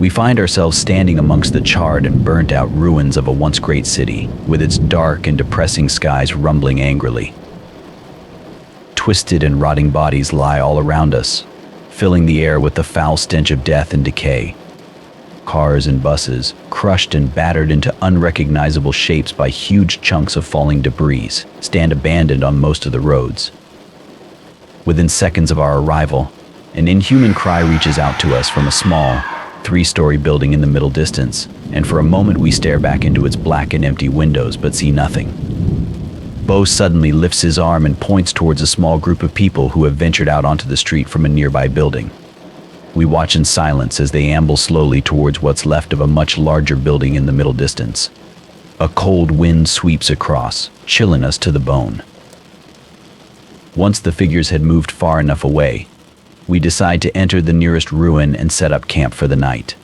We find ourselves standing amongst the charred and burnt-out ruins of a once great city, with its dark and depressing skies rumbling angrily. Twisted and rotting bodies lie all around us, filling the air with the foul stench of death and decay. Cars and buses, crushed and battered into unrecognizable shapes by huge chunks of falling debris, stand abandoned on most of the roads. Within seconds of our arrival, an inhuman cry reaches out to us from a small, three-story building in the middle distance, and for a moment we stare back into its black and empty windows but see nothing. Bo suddenly lifts his arm and points towards a small group of people who have ventured out onto the street from a nearby building. We watch in silence as they amble slowly towards what's left of a much larger building in the middle distance. A cold wind sweeps across, chilling us to the bone. Once the figures had moved far enough away, we decide to enter the nearest ruin and set up camp for the night.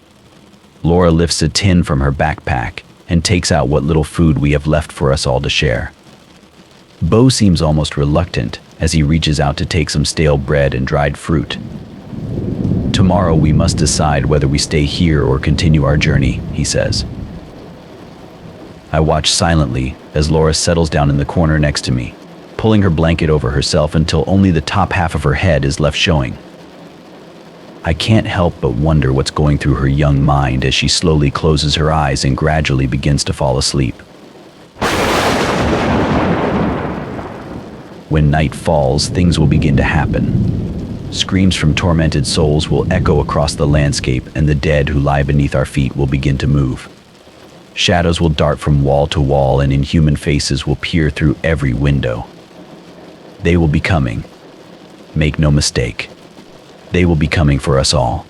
Laura lifts a tin from her backpack and takes out what little food we have left for us all to share. Bo seems almost reluctant as he reaches out to take some stale bread and dried fruit. Tomorrow we must decide whether we stay here or continue our journey, he says. I watch silently as Laura settles down in the corner next to me, pulling her blanket over herself until only the top half of her head is left showing. I can't help but wonder what's going through her young mind as she slowly closes her eyes and gradually begins to fall asleep. When night falls, things will begin to happen. Screams from tormented souls will echo across the landscape, and the dead who lie beneath our feet will begin to move. Shadows will dart from wall to wall, and inhuman faces will peer through every window. They will be coming. Make no mistake. They will be coming for us all.